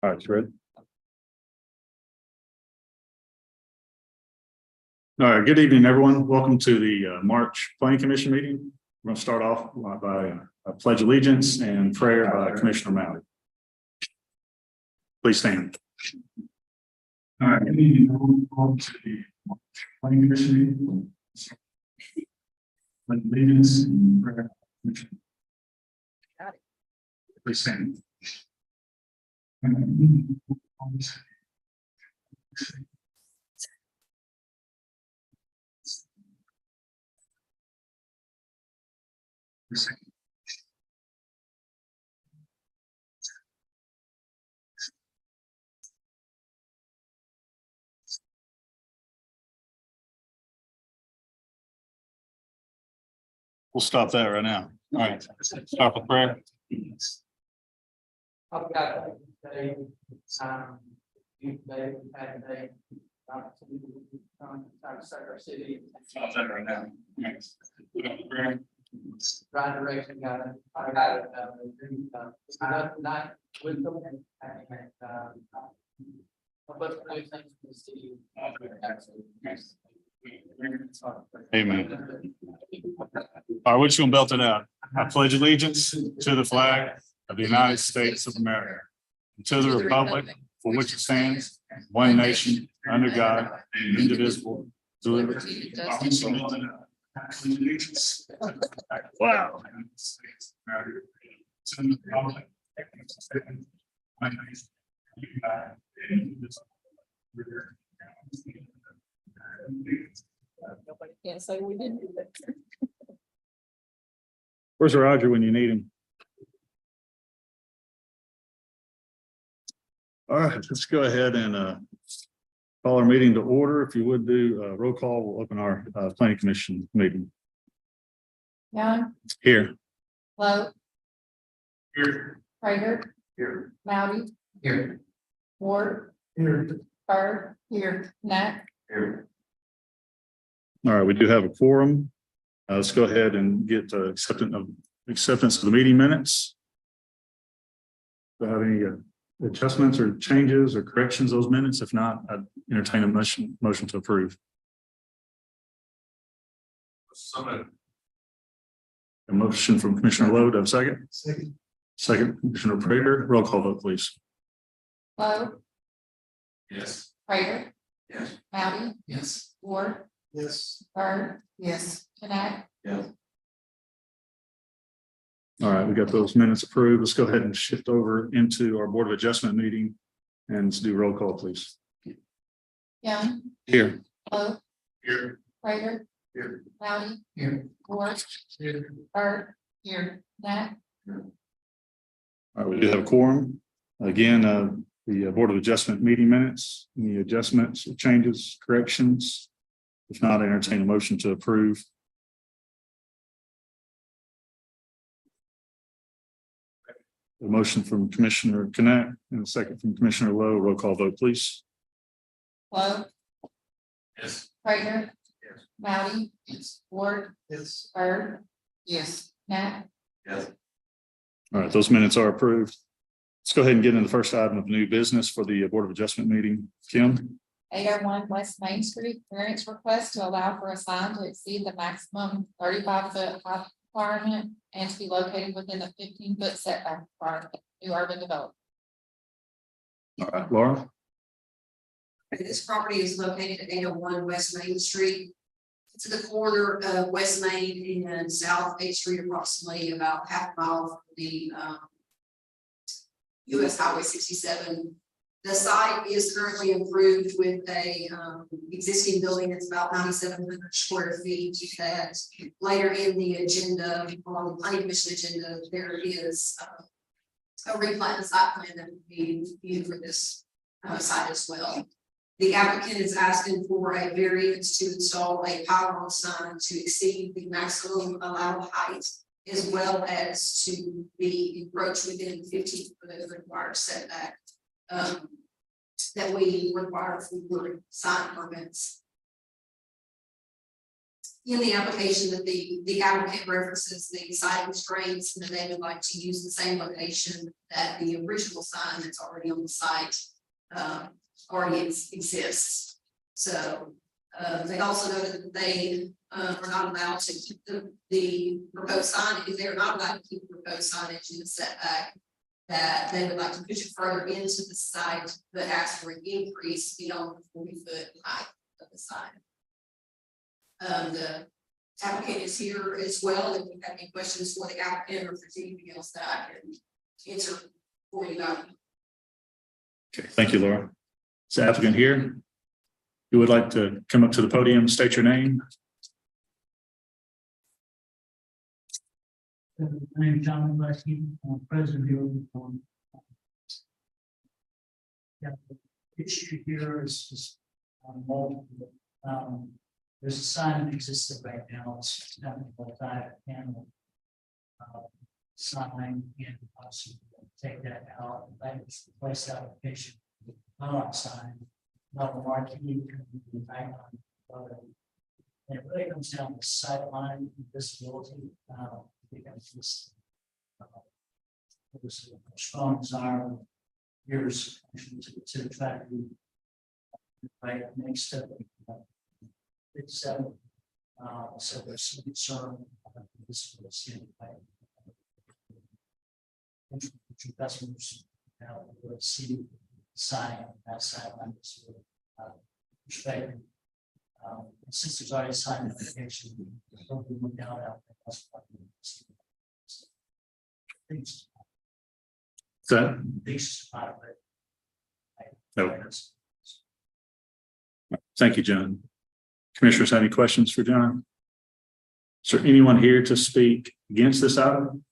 All right, you ready? All right, good evening, everyone. Welcome to the March Planning Commission meeting. We're going to start off by a pledge of allegiance and prayer by Commissioner Malley. Please stand. All right, good evening, everyone. Welcome to the March Planning Commission meeting. Pledge of allegiance and prayer. Please stand. We'll stop that right now. All right, start with prayer. I've got today, you today, had today, to start our city. Stop that right now. Right direction, got it. I got it. Tonight with them. But I think the city. Amen. All right, we're just gonna belt it out. I pledge allegiance to the flag of the United States of America, and to the republic for which it stands, one nation, under God, indivisible, with liberty and justice for all. Wow. Nobody can say we didn't do that. Where's Roger when you need him? All right, let's go ahead and call our meeting to order. If you would do a roll call, we'll open our planning commission meeting. Young, Here. Lowe, Here. Prater, Here. Mowdy, Here. Ward, Here. Bird, here, Nat, Here. All right, we do have a quorum. Let's go ahead and get acceptance of the meeting minutes. Do you have any adjustments or changes or corrections to those minutes? If not, I'd entertain a motion to approve. A motion from Commissioner Lowe. Do I have a second? Second, Commissioner Prater. Roll call vote, please. Lowe, Yes. Prater, Yes. Mowdy, Yes. Ward, Yes. Bird, yes, Nat, All right, we got those minutes approved. Let's go ahead and shift over into our Board of Adjustment meeting and let's do roll call, please. Young, Here. Lowe, Here. Prater, Here. Mowdy, Here. Ward, Bird, here, Nat, All right, we do have a quorum. Again, the Board of Adjustment meeting minutes, any adjustments, changes, corrections? If not, I entertain a motion to approve. A motion from Commissioner Connect and a second from Commissioner Lowe. Roll call vote, please. Lowe, Yes. Prater, Yes. Mowdy, Yes. Ward, Yes. Bird, yes, Nat, Yes. All right, those minutes are approved. Let's go ahead and get into the first item of new business for the Board of Adjustment meeting. Kim? 801 West Main Street, variance request to allow for a sign to exceed the maximum 35-foot height requirement and to be located within a 15-foot setback requirement, new urban development. All right, Laura? This property is located at 801 West Main Street. It's at the corner of West Main and South 8th Street, approximately about half a mile from the US Highway 67. The site is currently improved with a existing building that's about 9,700 square feet. That later in the agenda, on the planning commission agenda, there is a replat and site plan that would be viewed for this site as well. The applicant is asking for a variance to install a pylon sign to exceed the maximum allowed height, as well as to be encroached within 15 foot of the required setback that we require for sign permits. in the application that the applicant references the site constraints, and that they would like to use the same location that the original sign that's already on the site already exists. So they also noted that they are not allowed to keep the proposed sign, if they're not allowed to keep the proposed signage in the setback, that they would like to push it further into the site, but ask for an increase beyond the 40-foot height of the sign. The applicant is here as well. If you have any questions for the applicant, or if there's anything else that I can answer for you about. Okay, thank you, Laura. Is the applicant here? You would like to come up to the podium, state your name? My name is John Leslie, I'm president of the yeah, the issue here is multiple. There's a sign that exists right now, it's not a multi-panel sign, and also take that out, and just replace that application with a sign, not a marquee, with an icon. And it really comes down to sightline visibility. Because this was a strong desire of years to the fact that right next to it's so there's some concern about this was customers now would see the sign that sideline perspective. Since there's already a sign application, we went down out So, no. Thank you, John. Commissioners, have any questions for John? Is there anyone here to speak against this item?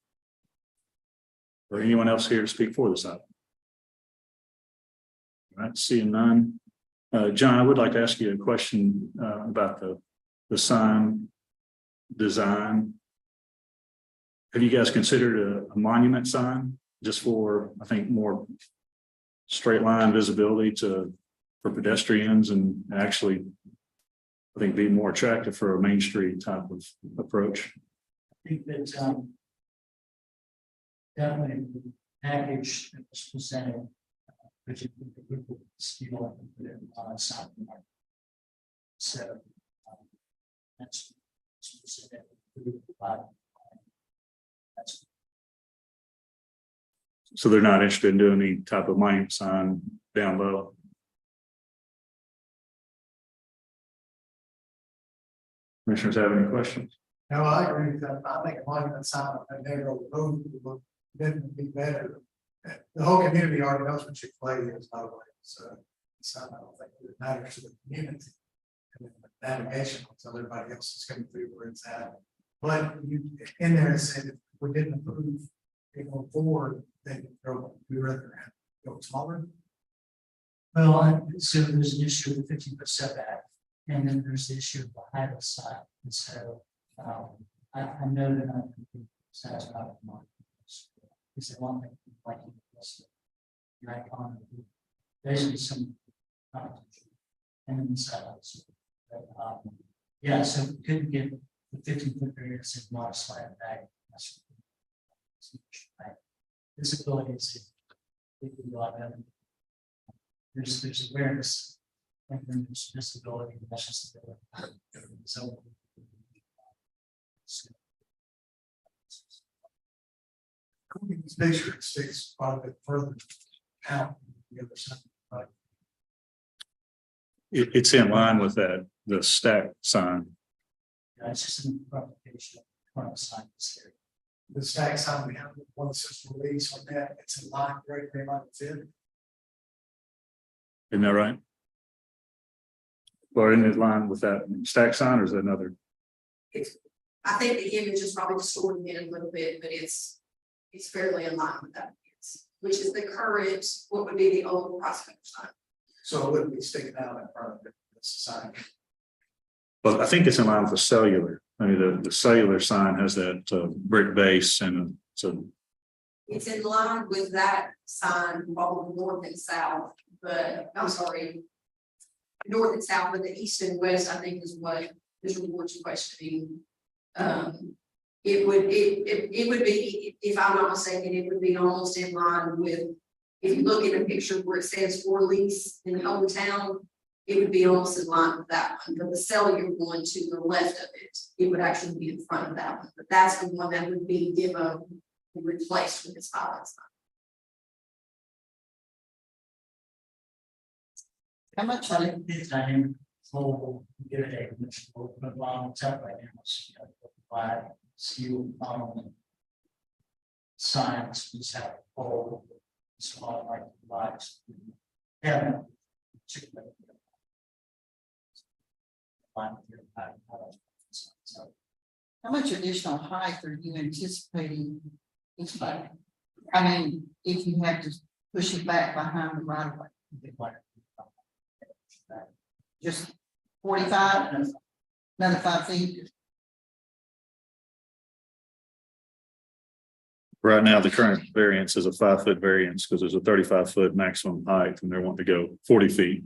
Or anyone else here to speak for this item? All right, seeing none. John, I would like to ask you a question about the sign design. Have you guys considered a monument sign just for, I think, more straight line visibility for pedestrians, and actually, I think, be more attractive for a Main Street type of approach? I think that definitely the package that was presented, which is the group of steel and put it on South Market. So that's presented. So they're not interested in doing any type of monument sign down low. Commissioners have any questions? No, I agree with that. I think a monument sign on that narrow road would definitely be better. The whole community already knows what Chick-fil-A is, by the way, so I don't think it matters to the community. And then the navigation will tell everybody else is coming through where it's at. But you, in there, it said if we didn't approve it going forward, then we rather have go smaller. Well, so there's an issue of the 50% setback, and then there's the issue of the height of the side. And so I know that I'm completely satisfied with my is that one thing like your icon, basically some competition, and then the sides. Yeah, so we couldn't get the 15-foot variance and not slide back. Disability is a lot better. There's awareness, and then there's disability, and that's just so. This picture sticks quite a bit further out the other side. But It's in line with the stack sign. It's just an application of the sign here. the stack sign we have, one system release on that, it's in line, right, very much fit. Isn't that right? Or in line with that stack sign, or is that another? I think the image is probably distorting it a little bit, but it's fairly in line with that, which is the current, what would be the old prospect sign. So it wouldn't be sticking out in front of it, this sign. Well, I think it's in line with the cellular. I mean, the cellular sign has that brick base, and so It's in line with that sign, probably north and south, but I'm sorry. North and south, but the east and west, I think, is what Mr. Ward's questioning. It would be, if I'm not mistaken, it would be almost in line with, if you look at a picture where it says for lease in hometown, it would be almost in line with that one, but the cellular one to the left of it, it would actually be in front of that one, but that's the one that would be demo replaced with this pilot sign. How much I are think it's dynamic whole, get a but long tell right now, why you science is how whole small like lives. Yeah. How much additional height are you anticipating? Each way? I mean, if you had to push it back behind the right of way, just 45, another 5 feet. Right now, the current variance is a 5-foot variance because there's a 35-foot maximum height and they're wanting to go 40 feet.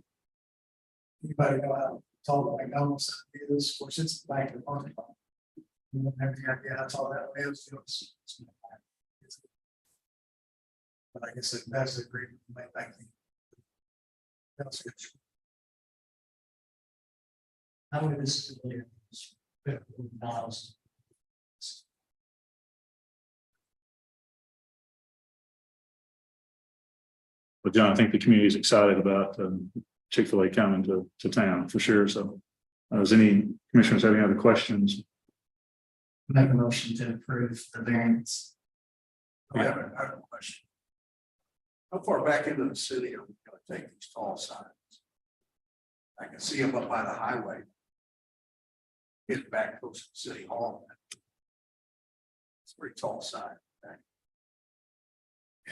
Anybody know how tall the McDonald's is, or since the back of the parking lot? You don't have any idea how tall that is. But I guess that's the agreement to make back then. That's good. How would this be? $50,000. But John, I think the community is excited about Chick-fil-A coming to town for sure. So does any commissioners have any other questions? Make a motion to approve the variance. I have a question. How far back into the city are we gonna take these tall signs? I can see them up by the highway. Get back close to City Hall. It's a pretty tall sign.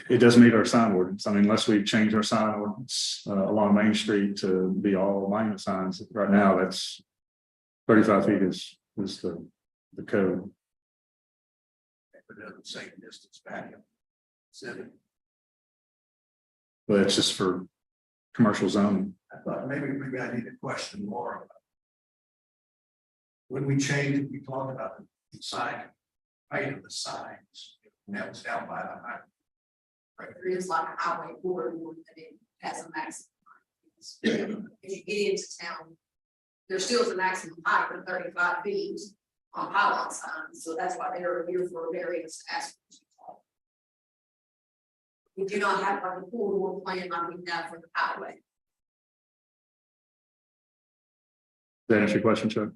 It does meet our sign ordinance. I mean, unless we change our sign ordinance along Main Street to be all monument signs. Right now, that's 35 feet is the code. But it doesn't say distance back in the city. But it's just for commercial zoning. I thought maybe I need to question more about. When we changed, we talked about the sign, height of the signs, and that was down by the highway. Right, there is like a highway corridor that it has a maximum. If you get into town, there still is a maximum height of 35 feet on pylon signs, so that's why they're here for various aspects. We do not have like a corridor plan like we have for the highway. Does that answer your question, Chuck?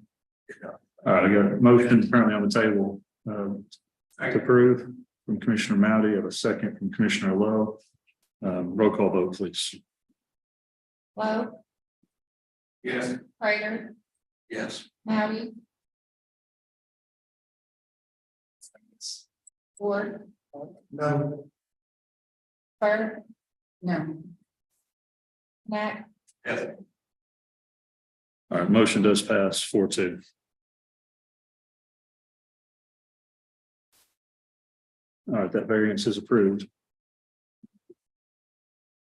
All right, I got a motion currently on the table to approve from Commissioner Mowdy. I have a second from Commissioner Lowe. Roll call vote, please. Lowe, Yes. Prater, Yes. Howdy. Ford, No, Bird, no. Mac, Yes. All right, motion does pass 4-2. All right, that variance is approved.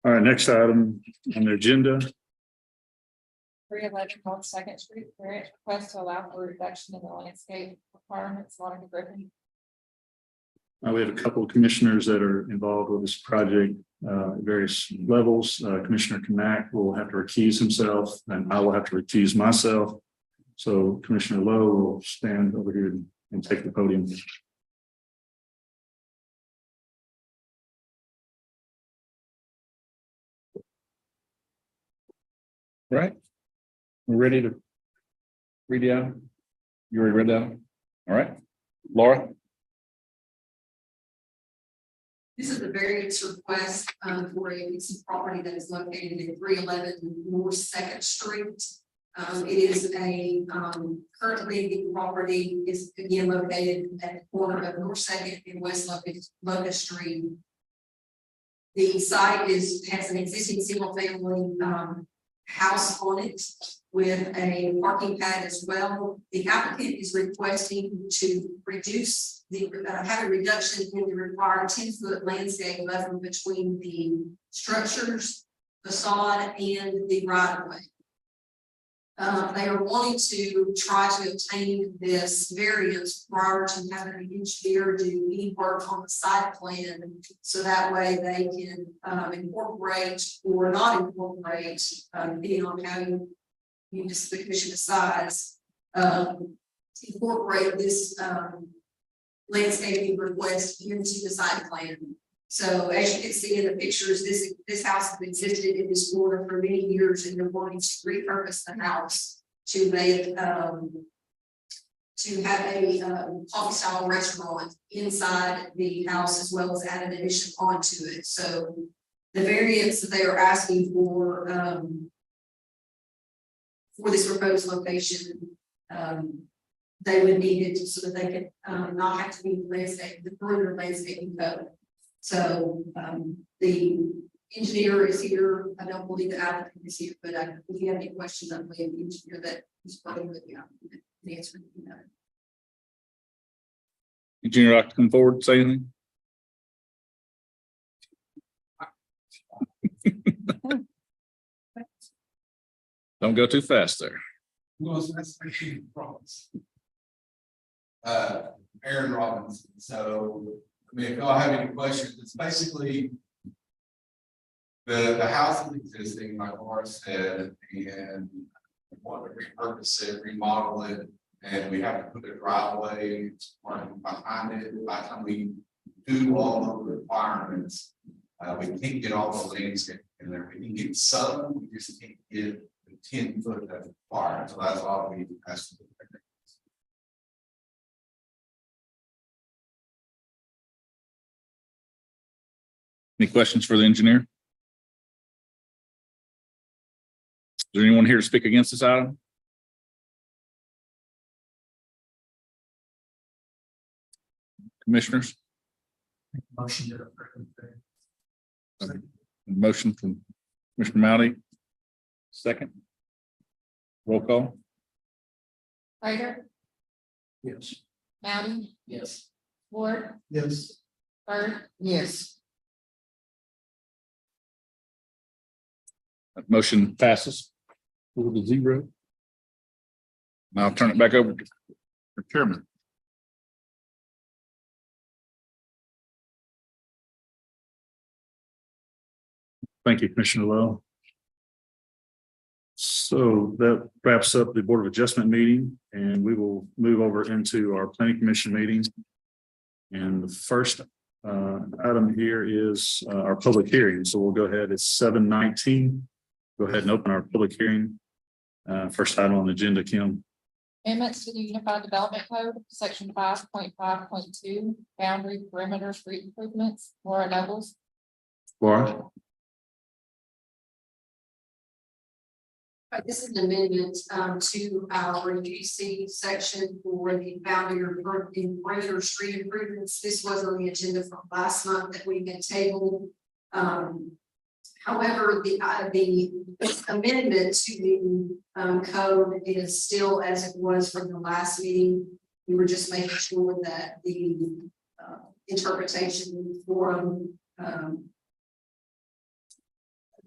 All right, next item on the agenda. 311 North Second Street, variance request to allow for reduction in the landscape requirements, Monica Griffin. We have a couple of commissioners that are involved with this project at various levels. Commissioner Knack will have to recuse himself and I will have to recuse myself. So Commissioner Lowe will stand over here and take the podium. Right. We're ready to read it out. You already read that? All right. Laura? This is the variance request for a piece of property that is located in 311 North Second Street. It is a currently the property is again located at the corner of North Second and West Locust Street. The site has an existing single family house on it with a parking pad as well. The applicant is requesting to reduce the have a reduction in the required 10-foot landscape buffer between the structures, facade, and the right of way. They are wanting to try to obtain this variance prior to having an engineer do any work on the site plan. So that way they can incorporate or not incorporate, depending on how you just the commission decides, incorporate this landscaping request into the site plan. So as you can see in the pictures, this house has existed in this corner for many years, and they're wanting to repurpose the house to make to have a coffee style restaurant inside the house, as well as add an addition onto it. So the variance that they are asking for this proposed location, they would need it so that they could not have to be the perimeter landscaping code. So the engineer is here. I don't believe the applicant is here, but if you have any questions, I believe the engineer that is working with the applicant can answer. Engineer, like to come forward and say anything? Don't go too fast there. Aaron Robinson. So, I mean, if y'all have any questions, it's basically the house is existing, like Laura said, and we want to repurpose it, remodel it, and we have to put a driveway parking behind it. By the time we do all of the requirements, we can't get all the landscape in there. We can get some, we just can't get the 10-foot that's required. So that's why we asked for the variance. Any questions for the engineer? Is there anyone here to speak against this item? Commissioners? Motion to approve. Motion from Commissioner Mowdy. Second. Roll call. Prater, Yes. Mounty, Yes. Ward, Yes. Bird, Yes. That motion passes 4-0. Now I'll turn it back over to the chairman. Thank you, Commissioner Lowe. So that wraps up the Board of Adjustment meeting, and we will move over into our Planning Commission meetings. And the first item here is our public hearing. So we'll go ahead. It's 7:19. Go ahead and open our public hearing. First item on the agenda, Kim. amendments to the Unified Development Code, section 5.5.2, boundary perimeter street improvements, Laura Nobles. Laura? Right, this is an amendment to our UC section for the boundary or perimeter street improvements. This was on the agenda from last month that we had tabled. However, the amendment to the code is still as it was from the last meeting. We were just making sure that the interpretation forum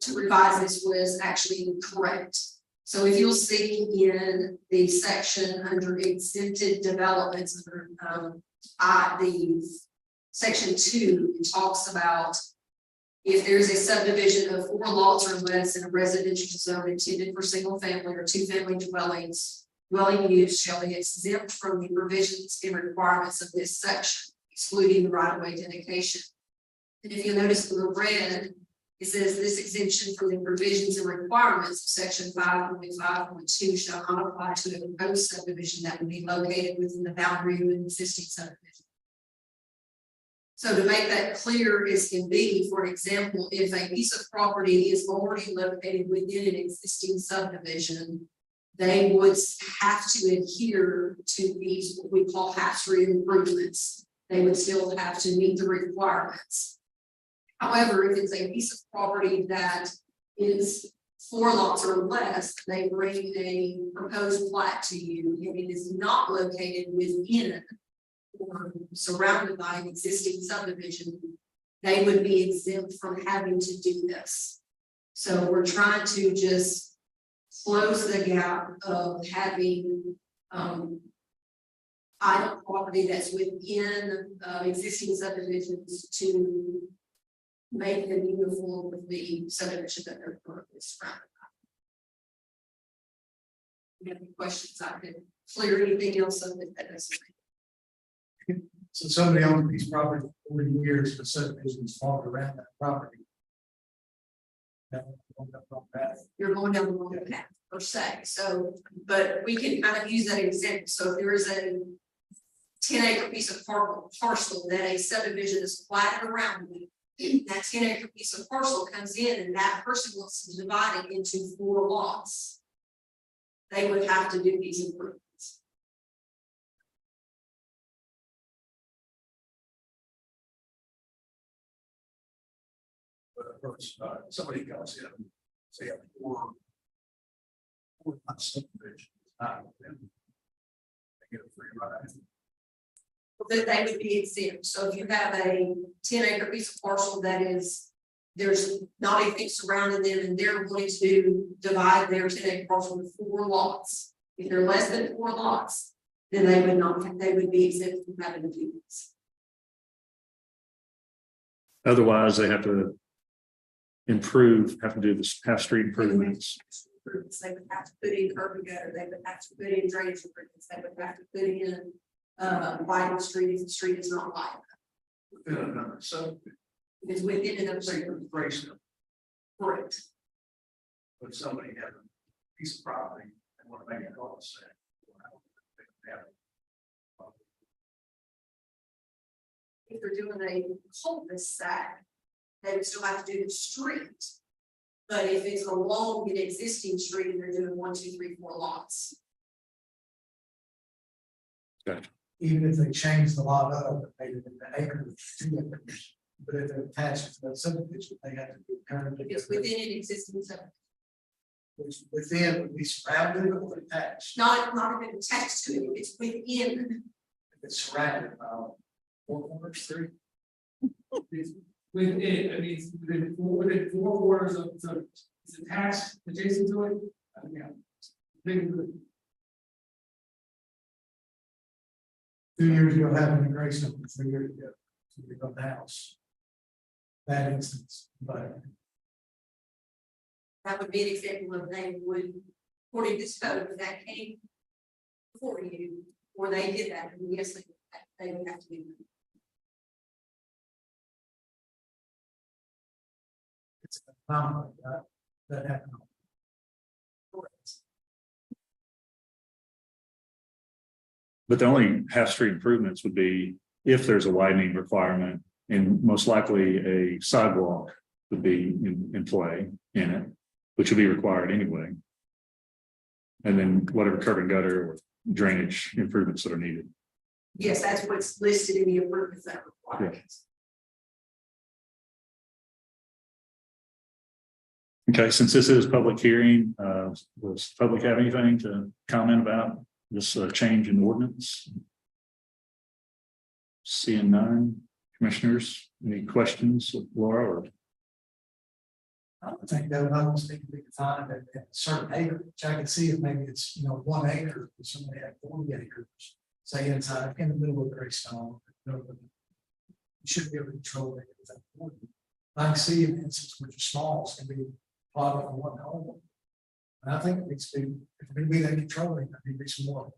to revise this was actually correct. So if you'll see in the section under exempted developments, under the section 2, it talks about if there's a subdivision of 4 lots or less in a residential zone intended for single family or 2 family dwellings, dwelling use shall be exempt from the provisions and requirements of this section, excluding the right-of-way dedication. And if you notice in the red, it says this exemption from the provisions and requirements of section 5.5.2 shall not apply to a proposed subdivision that would be located within the boundary of an existing subdivision. So to make that clear as can be, for example, if a piece of property is already located within an existing subdivision, they would have to adhere to these what we call half-street improvements. They would still have to meet the requirements. However, if it's a piece of property that is 4 lots or less, they bring a proposed plat to you, and it is not located within or surrounded by an existing subdivision, they would be exempt from having to do this. So we're trying to just close the gap of having, idle property that's within, existing subdivisions to make them uniform with the subdivision that they're currently surrounded by. If you have any questions, I could clear anything else up if that doesn't. So somebody owns these property for 40 years, the subdivisions fall around that property. You're going down the wrong path per se, so, but we can kind of use that example, so if there is a 10-acre piece of parcel that a subdivision is platted around with, that 10-acre piece of parcel comes in and that person wants to divide it into 4 lots. They would have to do these improvements. But of course, somebody comes in, say, a four lot subdivision, not them. They get a free ride. That they would be exempt, so if you have a 10-acre piece of parcel that is, there's not anything surrounding them and they're going to divide their 10-acre parcel into 4 lots. If they're less than 4 lots, then they would not, they would be exempt from having to do this. Otherwise, they have to have to do this half-street improvements. They would have to put in curb and gutter, they would have to put in drainage improvements, they would have to put in widen the street if the street is not wide. Within another subdivision, It's within another say, street. embrace them, Correct. but somebody has a piece of property and want to make a cul-de-sac. If they're doing a cul-de-sac, they would still have to do the street. But if it's along an existing street and they're doing 1, 2, 3, 4 lots, Even if they change the lot up, maybe the acre, 2 acres, but if they're attached to that subdivision, they have to be currently. if it's within an existing zone, Within, would be surrounded or attached, not if it's attached to it, it's within. if it's surrounded by 4 corners, 3. Within, I mean, within 4 quarters of, so it's attached, adjacent to it, yeah. Big, 2 years ago, having a grace over 3 years ago, so we got the house. That instance, but That would be an example of they would, according to this code, if that came before you, or they did that, and yes, they would have to do that. it's a phenomenon that happened. Correct. But the only half-street improvements would be if there's a widening requirement, and most likely a sidewalk would be in play in it, which would be required anyway. And then whatever curb and gutter or drainage improvements that are needed. Yes, that's what's listed in the improvements that are required. Okay, since this is public hearing, does the public have anything to comment about this change in ordinance? Seeing none, commissioners, any questions, Laura? Or I don't think that would almost need to be defined at a certain acre, which I can see if maybe it's, 1 acre, if somebody had 40 acres, say inside, in the middle of Greystone. You should be able to control it. With that 40. I can see an instance which is small, it's gonna be plotted on 1 home. And I think it needs to be, if it be that controlling, there need to be some more. I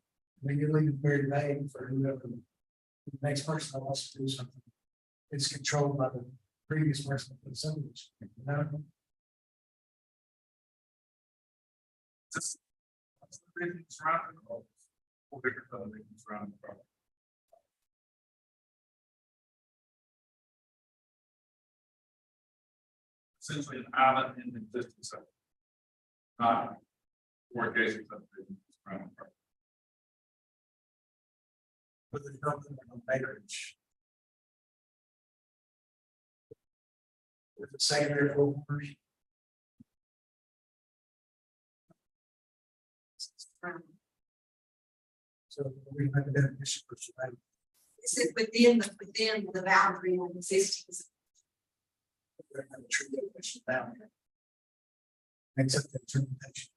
mean, you're leaving very vague for whoever, the next person that wants to do something. It's controlled by the previous person that put something. Essentially an island in the existing zone. Not for adjacent subdivisions around the property. With the development of acreage. With the secondary homeowners. So we have a definition for surrounding. This is within the boundary of existing. We have a tree definition down there. Except the interpretation.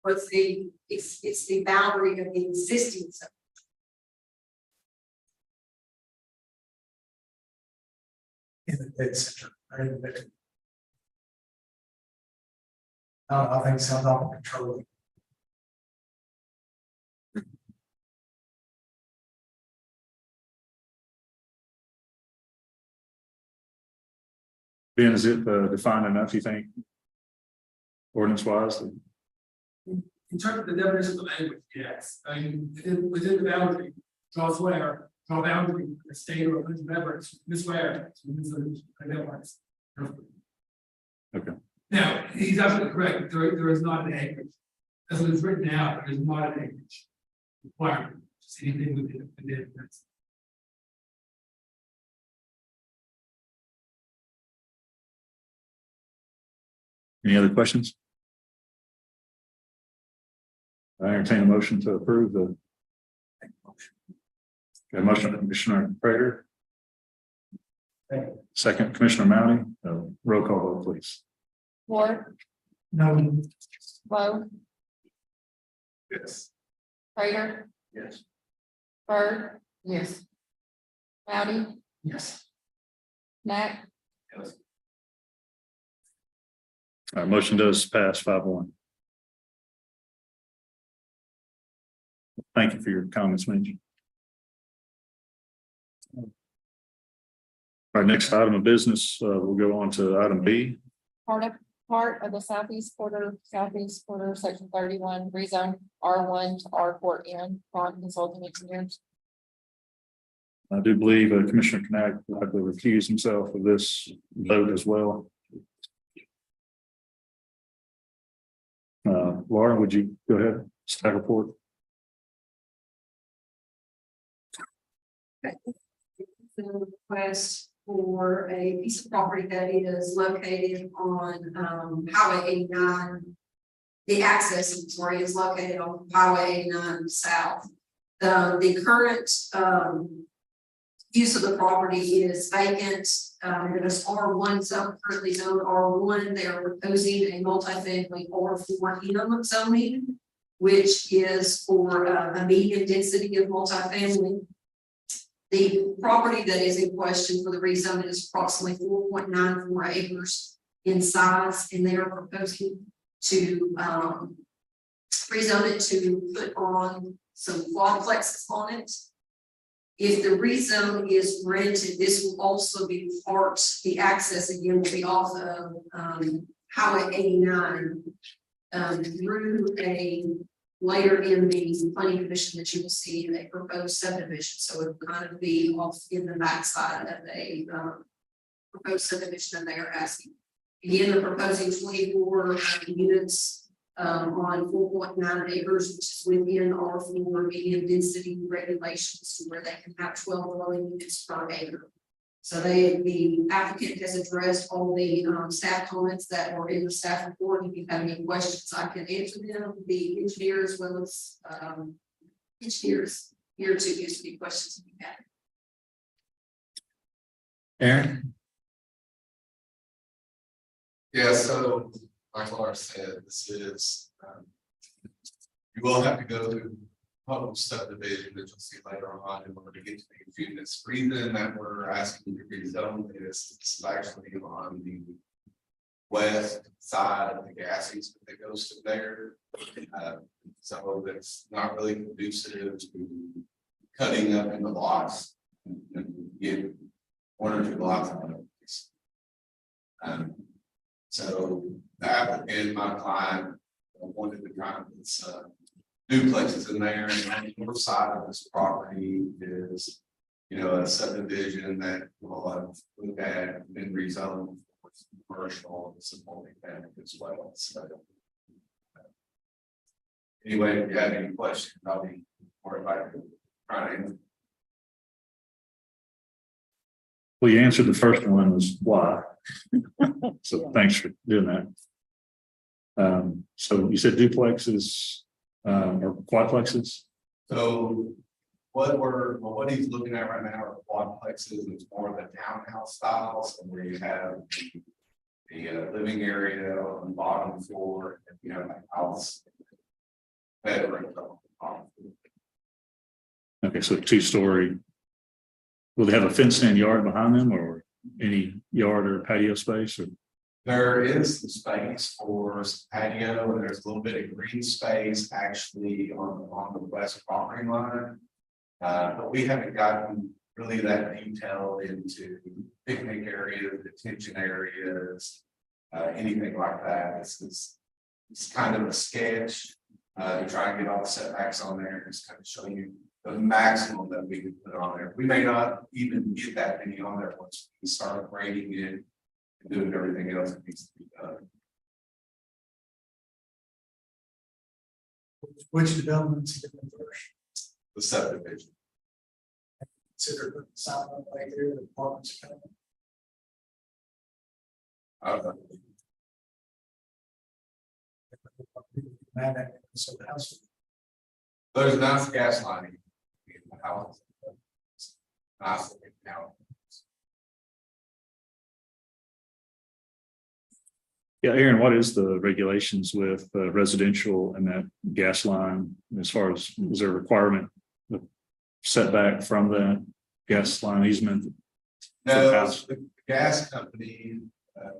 What's it's the boundary of the existing zone. In the dead center. Right in the- I think so, I'm not controlling. Ben, is it defined enough, you think? Ordinance wise? In terms of the definition of the language, yes, I mean, within the boundary, draw square, draw boundary, a state or a member, this where, Okay. Now, he's absolutely correct, there is not an acreage. As it is written out, there is not an acreage requirement, just anything within, that's. Any other questions? I entertain a motion to approve the. Got a motion from Commissioner Prater. Second, Commissioner Mounty, roll call vote, please. Ward, No, Lowe, Yes. Prater, Yes. Bird. Yes. Rowdy, Yes. Mac, Yes. Motion does pass 5-1. Thank you for your comments, Mindy. Our next item of business, we'll go on to item B. part of the southeast quarter, section 31, rezone R1 to R4N, Bond Consulting Engineers. I do believe Commissioner Knapp would like to recuse himself of this vote as well. Laura, would you go ahead, staff report? The request for a piece of property that is located on Highway 89. The access, sorry, is located on Highway 89 South. The current use of the property is vacant. It is R1 zone, currently zoned R1. They are proposing a multifamily R4 zoning, which is for a medium density of multifamily. The property that is in question for the rezoning is approximately 4.94 acres in size, and they are proposing to rezone it to put on some quadplexes on it. If the rezone is granted, this will also be part, the access again will be off of Highway 89 through a later in the planning commission that you will see a proposed subdivision. So it will kind of be off in the backside of a proposed subdivision that they are asking. Again, they're proposing 24 units on 4.9 acres, which is within R4 medium density regulations, to where they can have 12 dwelling units per acre. So the applicant has addressed all the staff comments that were in the staff report. If you have any questions, I can answer them. The engineer as well as engineers here to answer any questions if you have. Aaron? Yeah, so like Laura said, this is, you will have to go through public subdivision that you'll see later on in order to get to the units. Reason that we're asking you to rezone is it's actually on the west side of the gas easement that goes to there. So that's not really conducive to cutting up into lots and get 1 or 2 lots out of this. So the applicant, my client, wanted to kind of put some duplexes in there, and on the north side of this property is, you know, a subdivision that will have looked at and been rezoned for commercial and some multi-family as well. So anyway, if you have any questions, I'll be more invited to try to answer. Well, you answered the first one was why. So thanks for doing that. So you said duplexes or quadplexes? So what he's looking at right now are quadplexes. It's more of the townhouse styles, where you have the living area on the bottom floor, and you know, like house veteran. Okay, so 2-story. Will they have a fenced-in yard behind them or any yard or patio space or? There is some space for patio, and there's a little bit of green space actually on the west property line. But we haven't gotten really that detailed into picnic areas, detention areas, anything like that. It's kind of a sketch, to try and get all the setbacks on there, and just kind of show you the maximum that we can put on there. We may not even get that many on there once we start grading it and doing everything else that needs to be done. Which developments are going first? The subdivision. Consider putting the sign up right there, the apartments are coming. So the house. There's not gas lining in the house. Nice looking now. Yeah, Aaron, what is the regulations with residential and that gas line as far as, is there a requirement of setback from that gas line easement? No, house? the gas company,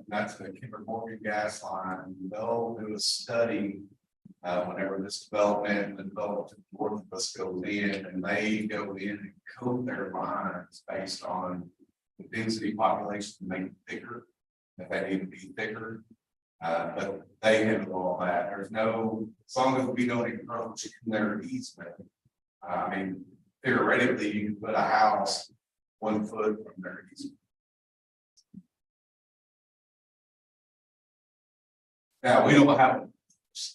that's the Kinder Morgan gas line, they'll do a study. Whenever this development, the development to the north of us goes in, and they go in and coat their lines based on the density population to make it thicker, if they need to be thicker. But they handle all that. There's no, as long as we don't encroach in their easement. I mean, theoretically, you can put a house 1 foot from their easement. Now, we don't have,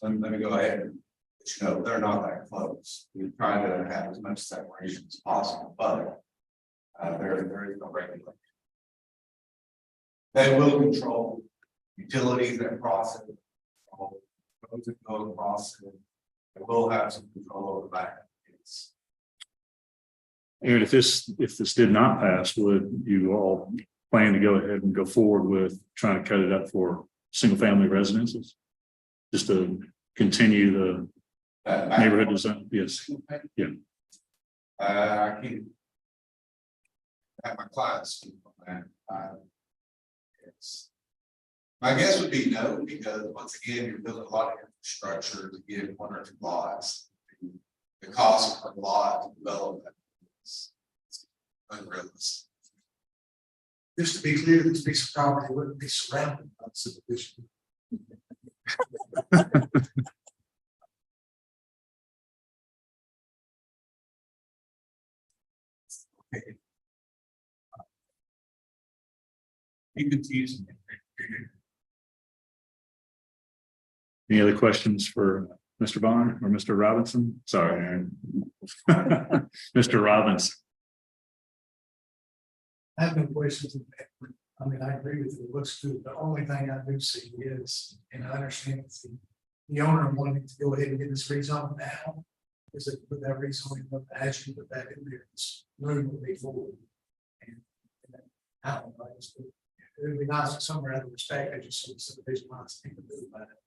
let me go ahead and let you know, they're not that close. We try to have as much separation as possible, but there is no regulation. They will control utilities that cross it, roads that go across it. They will have some control over that. It's, Aaron, if this did not pass, would you all plan to go ahead and go forward with trying to cut it up for single-family residences? Just to continue the neighborhood design? Yes. Yeah. I can't have my clients speak on that. It's, my guess would be no, because once again, you're building a lot of infrastructure to give 1 or 2 lots. The cost per lot to develop that is unrealistic. Just to be clear, this piece of property wouldn't be surrounded by the subdivision. You could use. Any other questions for Mr. Bond or Mr. Robinson? Sorry, Aaron. Mr. Robinson. I have no questions. I mean, I agree with you. It looks good. The only thing I do see is, and I understand it's the owner wanting to go ahead and get this rezoned now. Is it with that rezoning, but as you put that in there, it's room will be full. And I don't know, it would be nice if somewhere out of respect, I just sort of subdivision lines think to do about it.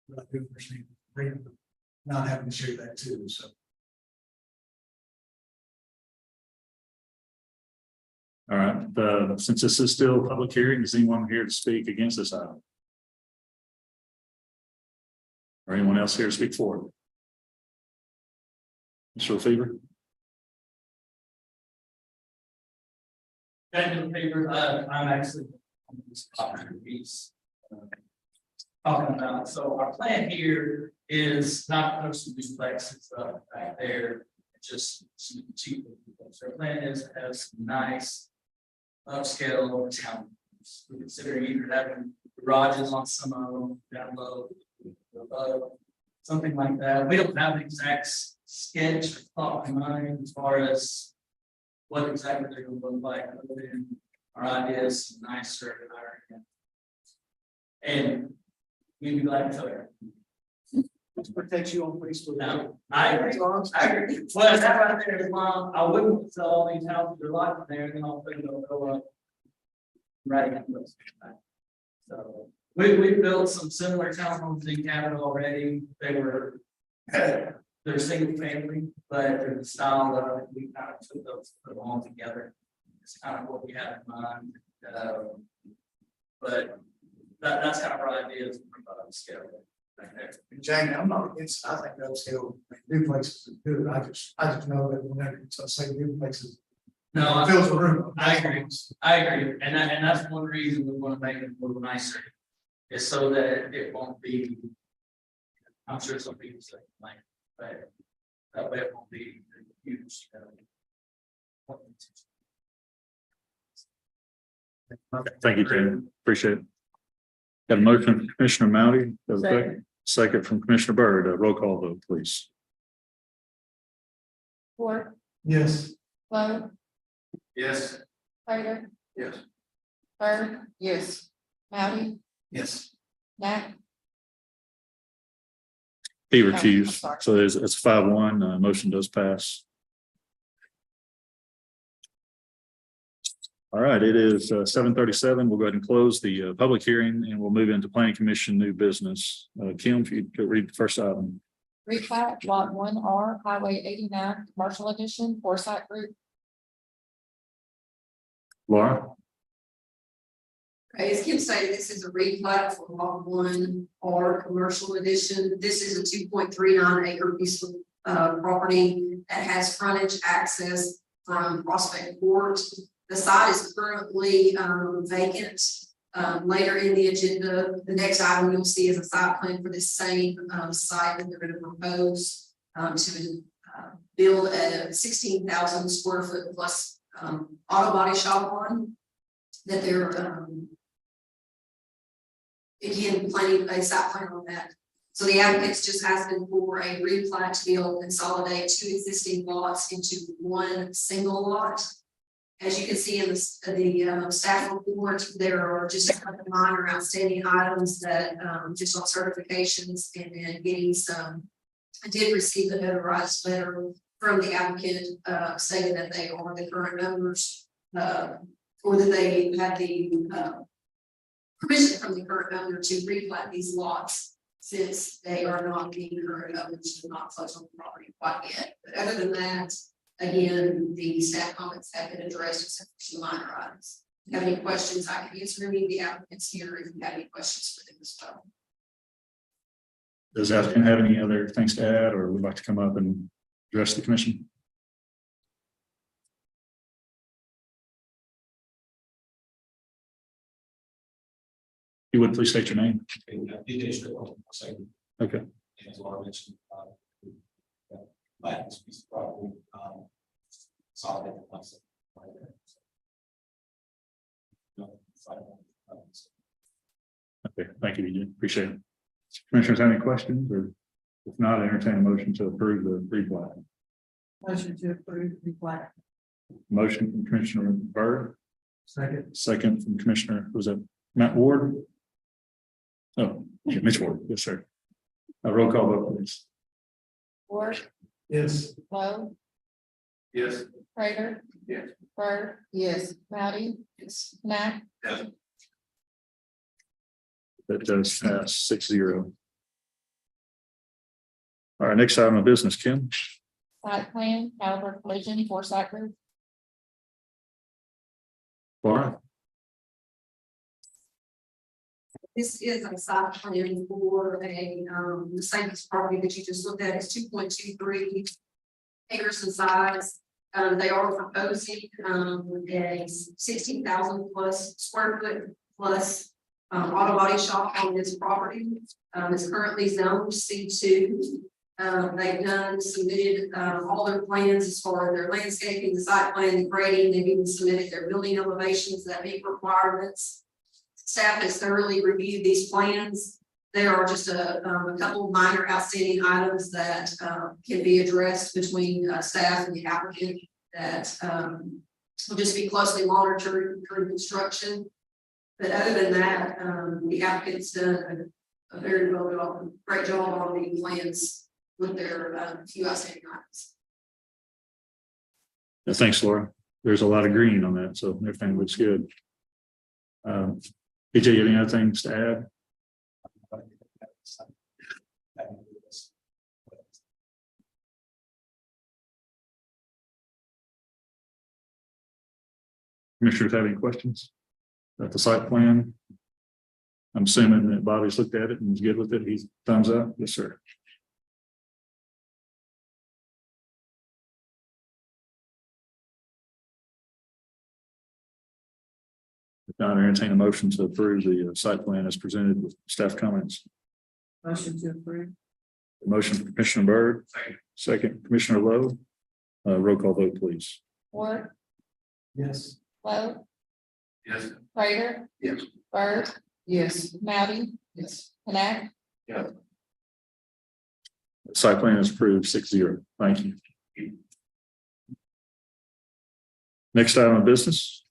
But I do understand not having to share that too, so. All right, since this is still a public hearing, is anyone here to speak against this item? Or anyone else here to speak for it? Mr. Lefevre? In favor, I'm actually on this piece talking about. So our plan here is not most of these plexes back there. It's just some cheap. So our plan is to have some nice upscale town. We consider either having garages on some of them down low, above, something like that. We don't have an exact sketch or thought in mind as far as what exactly they're going to look like. Other than our idea is nicer and higher. And we'd be glad to tell you. To protect you on Facebook. No, I agree. I agree. Well, that right there is mom. I wouldn't sell all these houses that are locked there, and then I'll put it go up. Right. So we built some similar townhomes in Cabot already. They were They're single family, but the style of it, we kind of took those, put them all together. It's kind of what we had in mind. But that's kind of our idea is scale right there. Jamie, I'm not against, I think those still, duplexes are good, I just know that whenever you say duplexes. No, It fills the room. I agree. And that's one reason we want to make it a little nicer. Is so that it won't be. I'm sure some people say, like, but that way it won't be huge. Thank you, Jim. Appreciate it. Got a motion from Commissioner Mounty. Second from Commissioner Byrd. Roll call vote, please. Ford, Yes. Lowe, Yes. Prater, Yes. Bird. Yes. Mounty, Yes. Knapp, He I'm recused, sorry. so it's 5-1, motion does pass. All right, it is 7:37. We'll go ahead and close the public hearing and we'll move into planning commission new business. Kim, if you could read the first item. replat lot 1R, Highway 89, Commercial Edition, Foresight Group. Laura? As Kim stated, this is a replat for lot 1R commercial edition. This is a 2.39 acre piece of property that has frontage access from Prospect Court. The site is currently vacant. Later in the agenda, the next item you'll see is a site plan for this same site that they're going to propose to build a 16,000 square foot plus auto body shop on that they're again planning a site plan on that. So the applicant's just asking for a replat to be able to consolidate 2 existing lots into 1 single lot. As you can see in the staff report, there are just a couple of minor outstanding items that just on certifications and then getting some. I did receive a notarized letter from the applicant saying that they are the current owners or that they had the permission from the current owner to replat these lots since they are not the current owners and not close on the property quite yet. But other than that, again, the staff comments have been addressed except for some minor items. If you have any questions, I can answer any of the applicants here if you have any questions for them as well. Does the applicant have any other things to add or would like to come up and address the commission? You would please state your name. Okay. As Laura mentioned, this piece of property, solid. Okay, thank you, DJ. Appreciate it. Commissioners, have any questions or if not, entertain a motion to approve the replat. Motion to approve replat. Motion from Commissioner Byrd, Second. second from Commissioner, was that Matt Ward? Oh, yeah, Mitch Ward, yes, sir. A roll call vote, please. Ford, Yes. Lowe, Yes. Prater. Yes. Bird. Yes. Mounty. Yes. Knapp, That does pass 6-0. All right, next item of business, Kim. site plan, Caliber Collision, Foresight Group. Laura? This is a site plan for the same piece of property that you just looked at is 2.23 acres in size. They are proposing a 16,000 plus square foot plus auto body shop on this property. It's currently zoned C2. They've submitted all their plans as far as their landscaping, the site plan, the grading. They've even submitted their building elevations that meet requirements. Staff has thoroughly reviewed these plans. There are just a couple of minor outstanding items that can be addressed between staff and the applicant that will just be closely monitored through construction. But other than that, the applicant's done a very great job on the plans with their few outstanding items. Thanks, Laura. There's a lot of green on that, so everything looks good. BJ, you have any other things to add? Commissioners have any questions about the site plan? I'm assuming that Bobby's looked at it and is good with it. He's thumbs up. Yes, sir. If not, I entertain a motion to approve the site plan as presented with staff comments. Motion to approve. Motion from Commissioner Byrd. Second, Commissioner Lowe. Roll call vote, please. Ward, Yes. Lowe, Yes. Prater. Yes. Bird, Yes. Mounty, Yes. Knapp, Site plan is approved 6-0. Thank you. Next item of business.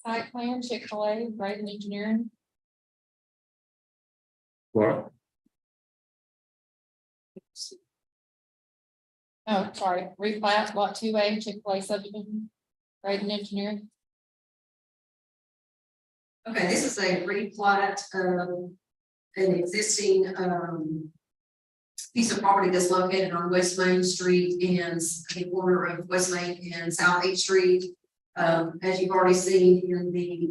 site plan, Chick-fil-A, Braden Engineering. Laura. Oh, sorry, replat, lot 2A, Chick-fil-A subdivision, Braden Engineering. Okay, this is a replat of an existing, piece of property that's located on West Main Street and the corner of West Main and South 8th Street. As you've already seen in the,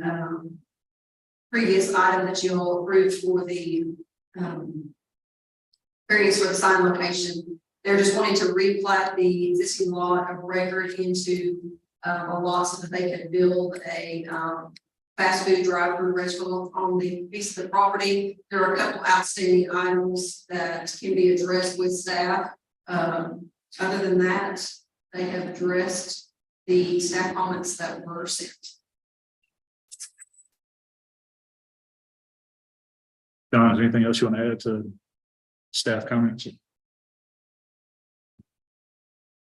previous item that you all approved for the, variance for the sign location, they're just wanting to replat the existing lot of record into, a lot so that they can build a, fast food drive-through restaurant on the piece of the property. There are a couple outstanding items that can be addressed with staff. Other than that, they have addressed the staff comments that were sent. John, is there anything else you want to add to staff comments?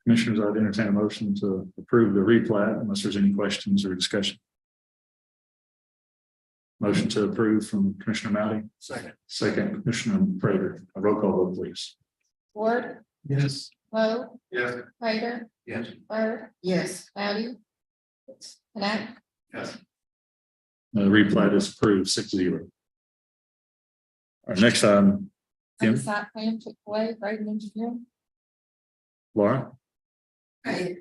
Commissioners, I'd entertain a motion to approve the replat unless there's any questions or discussion. Motion to approve from Commissioner Mounty. Second, Commissioner Prater. A roll call vote, please. Ward, Yes. Lowe, Yes. Prater, Yes. Bird, Yes. Mounty, Knapp, Yes. The replat is approved 6-0. Our next item, Kim? site plan, Chick-fil-A, Braden Engineering. Laura. Okay,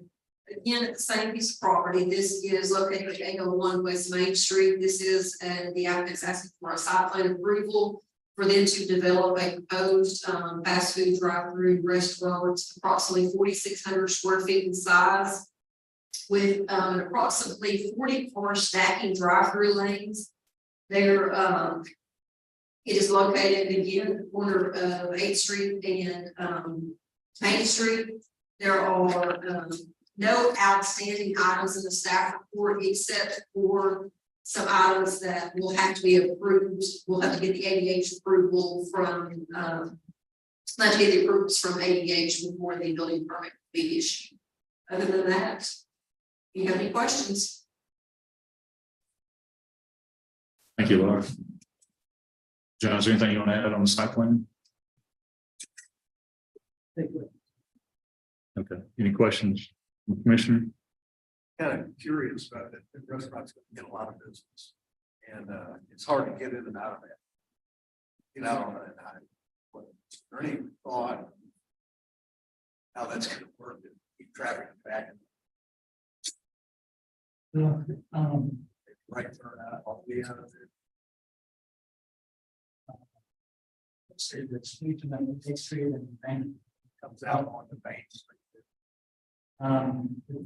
again, at the same piece of property, this is located at 801 West Main Street. This is, the applicant's asking for a site plan approval for them to develop a proposed, fast food drive-through restaurant, approximately 4,600 square feet in size, with, approximately 40 car stacking drive-through lanes. There, it is located again at the corner of 8th Street and, Main Street. There are, no outstanding items in the staff report except for some items that will have to be approved. We'll have to get the ADH approval from, let's get the approvals from ADH before the building permit will be issued. Other than that, you have any questions? Thank you, Laura. John, is there anything you want to add on the site plan? Okay, any questions, Commissioner? Kind of curious about it. The restaurant's going to get a lot of business. And it's hard to get in and out of that. Get out on that night. Is there any thought how that's going to work to keep traffic back and right turn out all the way out of there? Say the street and then the 8th Street and then Comes out on the main street.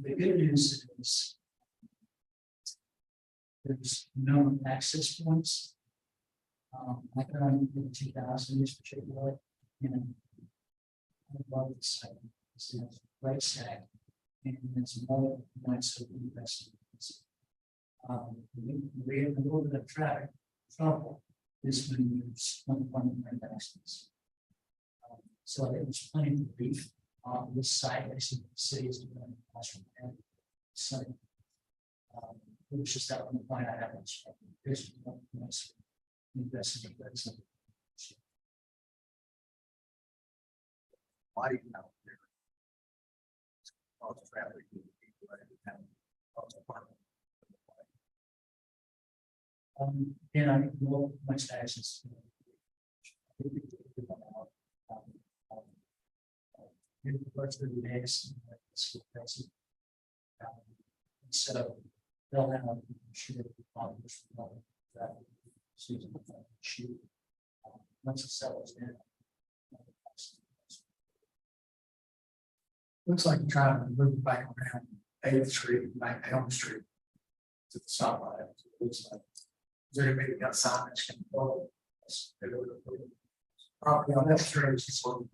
the good news is there's no access points. Like around in 2000, this particular, and I love this site. It's a great stack, and it's more nice of investments. We have a little bit of traffic trouble. This when there's one accidents. So there's plenty of beef on this site. Actually, the city is doing a classroom. So, it was just that one point I haven't. There's no investigate that. Lighting out there. All the traffic. People in town, all the parking. And I think more much access. First 30 days. So they'll have. That season. Shoot. Once it settles in. Looks like you're trying to move it back around 8th Street, back to Elm Street. To the stoplight. It looks like. Is there anybody got signage? Property on that street is just one.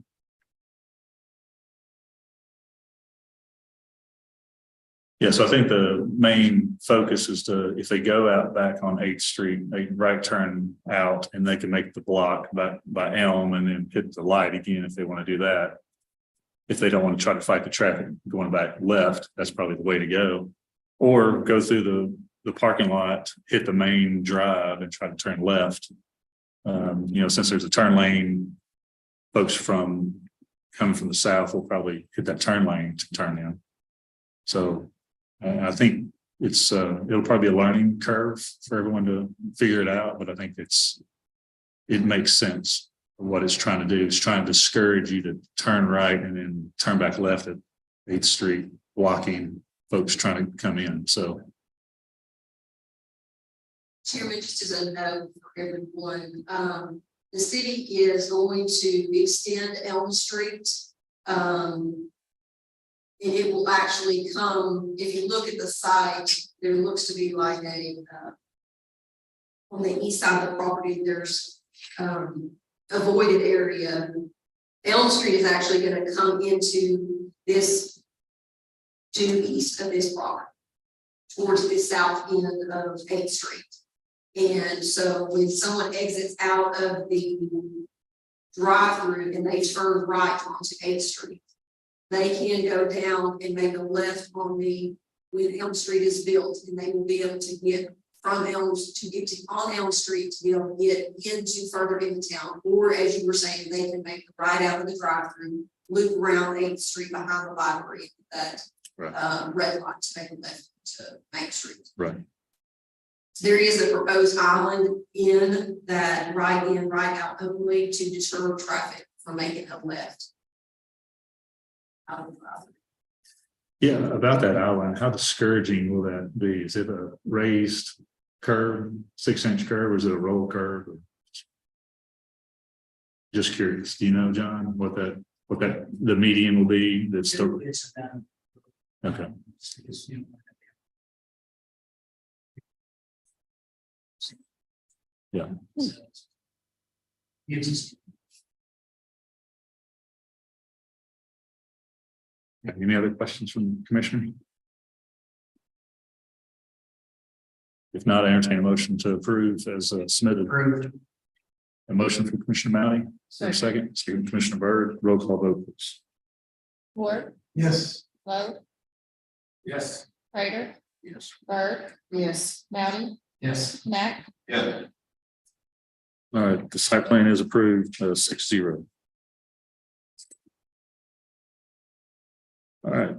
Yeah, so I think the main focus is to, if they go out back on 8th Street, they right turn out and they can make the block by Elm and then hit the light again if they want to do that. If they don't want to try to fight the traffic going back left, that's probably the way to go. Or go through the parking lot, hit the main drive and try to turn left. Since there's a turn lane, folks coming from the south will probably hit that turn lane to turn in. So I think it'll probably be a learning curve for everyone to figure it out, but I think it makes sense of what it's trying to do. It's trying to discourage you to turn right and then turn back left at 8th Street, blocking folks trying to come in. So. Chairman, just as a note for everyone, the city is going to extend Elm Street. And it will actually come, if you look at the site, there looks to be like on the east side of the property, there's a voided area. Elm Street is actually going to come into this due east of this property towards the south end of 8th Street. And so when someone exits out of the drive-through and they turn right onto 8th Street, they can go down and make a left on when Elm Street is built, and they will be able to get from Elms to get to on Elm Street to be able to get into further into town. Or as you were saying, they can make the right out of the drive-through, loop around 8th Street behind the library, that red light to make a left to Main Street. Right. There is a proposed island in that right in, right out only to deter traffic from making a left. Yeah, about that island, how discouraging will that be? Is it a raised curve, 6-inch curve, or is it a roll curve? Just curious. Do you know, John, what that the median will be? That's still It's about. okay. Because, you know, Yeah. It's just. Any other questions from the commissioner? If not, I entertain a motion to approve as submitted. Approved. A motion from Commissioner Mounty. Second, Commissioner Byrd. Roll call vote, please. Ward, Yes. Lowe, Yes. Prater, Yes. Bird, Yes. Mounty, Yes. Mac, Yeah. All right, the site plan is approved, 6-0. All right.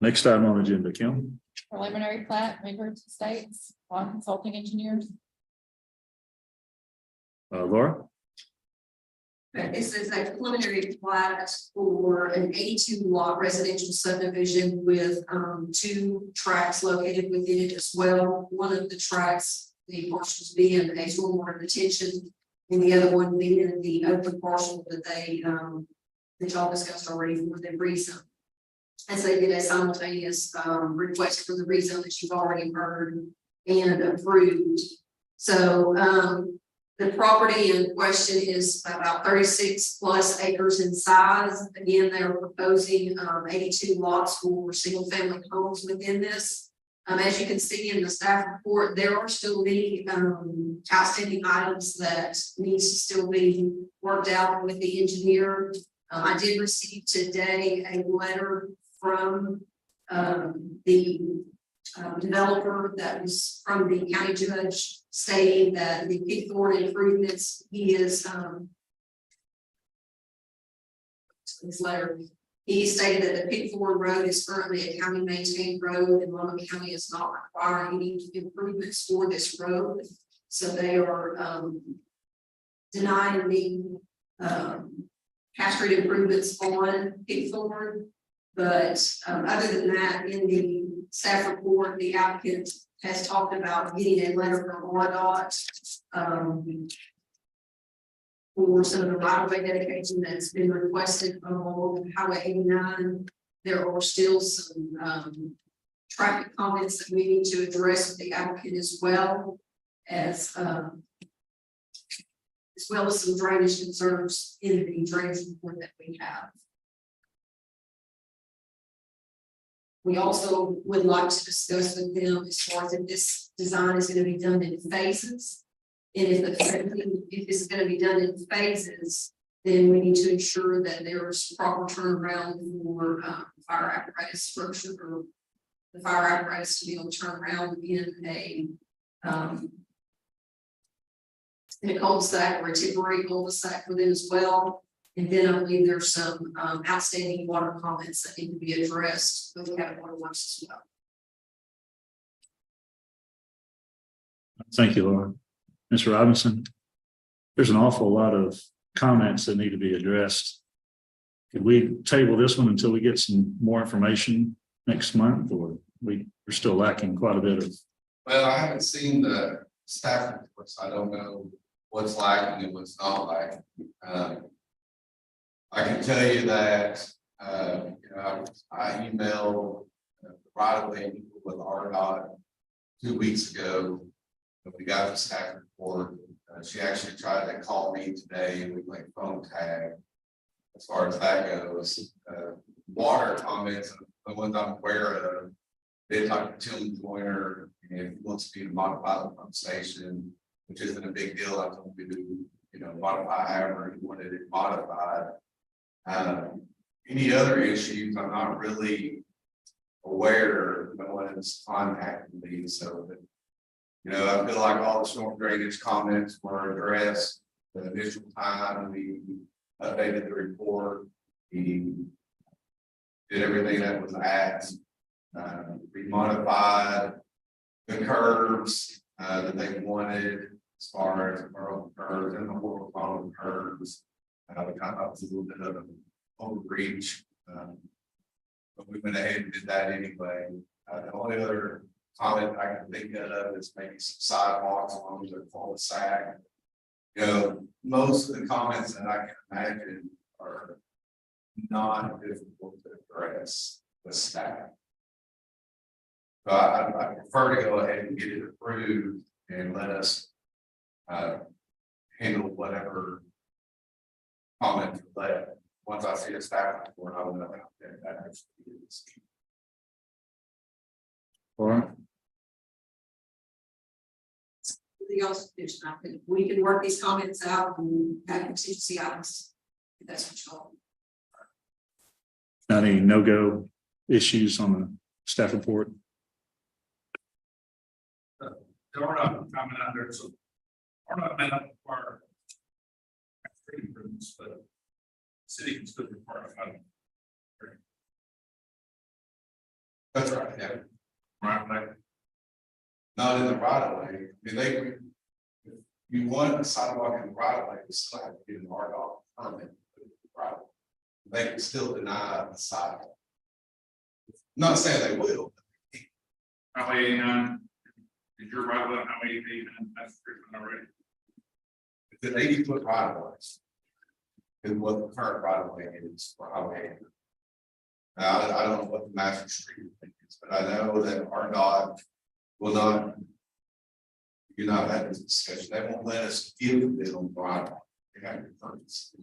Next item on the agenda, Kim. preliminary plat, Midward Estates, on consulting engineers. Laura? This is a preliminary plat for an 82 lot residential subdivision with 2 tracts located within it as well. One of the tracts, the parcels being a stormwater retention, and the other one being the open parcel that that y'all discussed already for the rezone. As they did a simultaneous request for the rezone that you've already heard and approved. So the property in question is about 36 plus acres in size. Again, they are proposing 82 lots for single family homes within this. As you can see in the staff report, there are still many outstanding items that needs to still be worked out with the engineer. I did receive today a letter from the developer that was from the county judge stating that the Pickthorn improvements, he is his letter, he stated that the Pickthorn Road is currently a county maintained road and Lonoke County is not requiring any improvements for this road. So they are denying the castrate improvements on Pickthorn. But other than that, in the staff report, the applicant has talked about getting a letter from RDOT. For some of the right of way dedication that's been requested along Highway 89. There are still some traffic comments that we need to address with the applicant as well as some drainage concerns in the drainage report that we have. We also would like to discuss with them as far as if this design is going to be done in phases. And if this is going to be done in phases, then we need to ensure that there's proper turnaround for fire apparatus structure or the fire apparatus to be able to turn around in a cul-de-sac or a temporary cul-de-sac for them as well. And then I believe there's some outstanding water comments that need to be addressed with Cabot Water Works as well. Thank you, Laura. Mr. Robinson, there's an awful lot of comments that need to be addressed. Could we table this one until we get some more information next month, or we're still lacking quite a bit of? Well, I haven't seen the staff reports. I don't know what's lacking and what's not lacking. I can tell you that, I emailed the right away people with RDOT 2 weeks ago. We got the staff report. She actually tried to call me today and we played phone tag. As far as that goes, water comments, the ones I'm aware of, they talked to Tim Joyner and he wants me to modify the pump station, which isn't a big deal. I told him to modify however he wanted it modified. Any other issues, I'm not really aware. No one has contacted me, so that. I feel like all the storm drainage comments were addressed the initial time we updated the report. He did everything that was asked. We modified the curves that they wanted as far as the curves and the horizontal curves. We kind of was a little bit of an overreach, but we went ahead and did that anyway. The only other comment I can think of is maybe some sidewalks along the cul-de-sac. Most of the comments that I can imagine are not difficult to address with staff. So I prefer to go ahead and get it approved and let us handle whatever comments are left. Once I see a staff report, I will know how that actually is. All right. Anything else? We can work these comments out and have contingency items. If that's what you want. Not any no-go issues on the staff report? There are not coming out there, so are not meant to require street improvements, but the city can still require. That's right, yeah. Right. Not in the right of way. I mean, if you want a sidewalk in the right of way, you still have to get an RDOT permit. Right. They can still deny the sidewalk. Not saying they will. Highway 89, is your right of way on Highway 89, that's pretty already. It's an 80-foot right of way. Is what the current right of way is for Highway 89. Now, I don't know what the master street is, but I know that RDOT will not. You're not having this discussion. They won't let us give them the right. They have to purchase.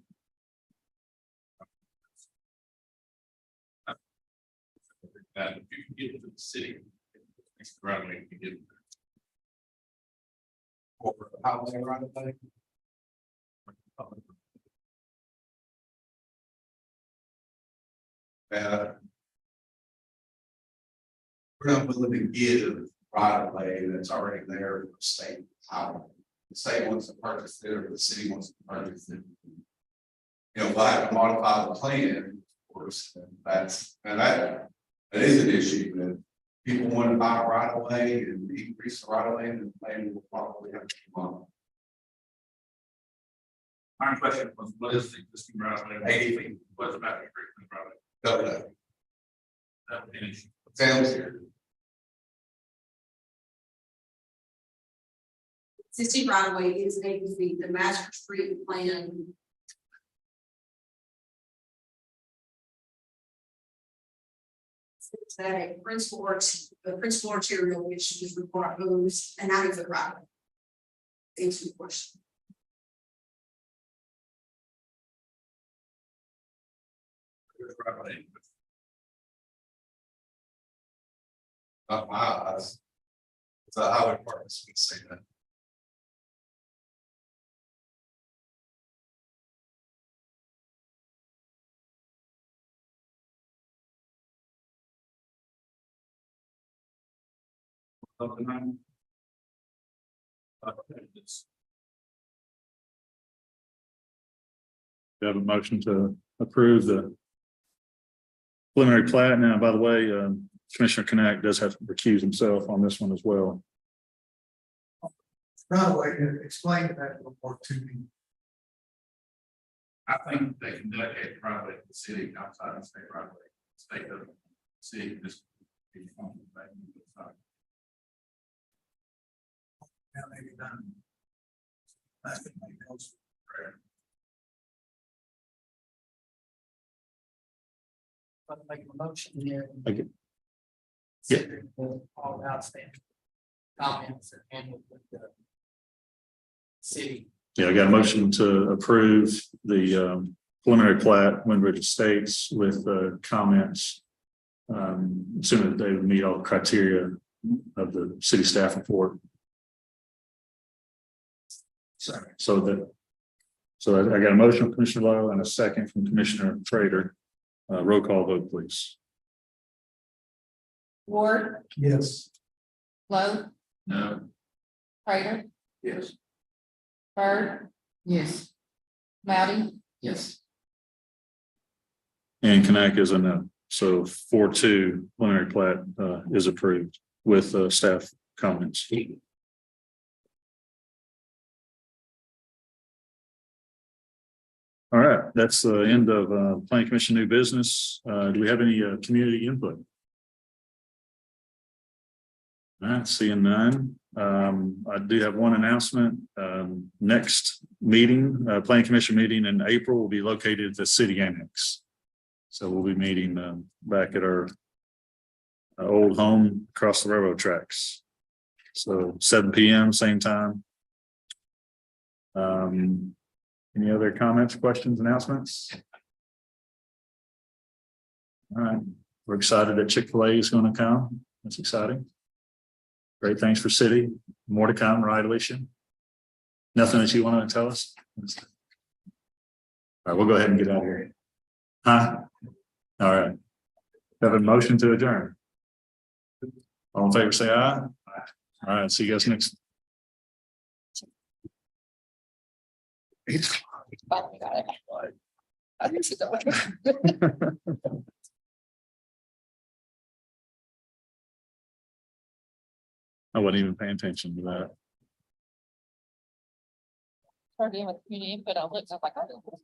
That if you can get it to the city, it's the right way to get it. Or highway right of way. We're not willing to give right of way that's already there for state highway. The state wants to purchase it, or the city wants to purchase it. We'll have to modify the plan, of course. That is an issue. That people want to buy a right of way and increase the right of way, and the plan will probably have to come on. My question was, what is the existing right of way? 80 feet. What's about the existing right of way? Double that. That would be an issue. Sounds here. existing right of way is 80 feet, the master street plan. States that a the principal arterial which is required moves an 90-foot right of way. Answer the question. Not my eyes. It's a highway department would say that. We have a motion to approve the preliminary plat. Now, by the way, Commissioner Connect does have to recuse himself on this one as well. Right away, explain that a little more to me. I think they can dedicate probably to the city outside of state right away. State of city just. Now, maybe done. That's the main house. But make a motion here. Okay. Yeah. All outstanding comments and handled with the city. Yeah, I got a motion to approve the preliminary plat, Windridge Estates with comments. Assuming that they would meet all the criteria of the city staff report. So I got a motion from Commissioner Lowe and a second from Commissioner Trader. Roll call vote, please. Ward, Yes. Lowe, No. Prater, Yes. Bird, Yes. Mounty, Yes. And Kanak is a no. So 4-2 preliminary plat is approved with staff comments. All right, that's the end of Planning Commission new business. Do we have any community input? All right, seeing none. I do have one announcement. Next meeting, Planning Commission meeting in April will be located at the City Annex. So we'll be meeting back at our old home across the railroad tracks. So 7 p.m. same time. Any other comments, questions, announcements? All right, we're excited that Chick-fil-A is going to come. That's exciting. Great things for city. More to come, right, Alicia? Nothing that you want to tell us? All right, we'll go ahead and get out of here. Huh? All right. Have a motion to adjourn. All in favor, say aye. All right, see you guys next. finally got it. I think she's over. I wasn't even paying attention to that. Started in with community input, I looked, I was like, oh.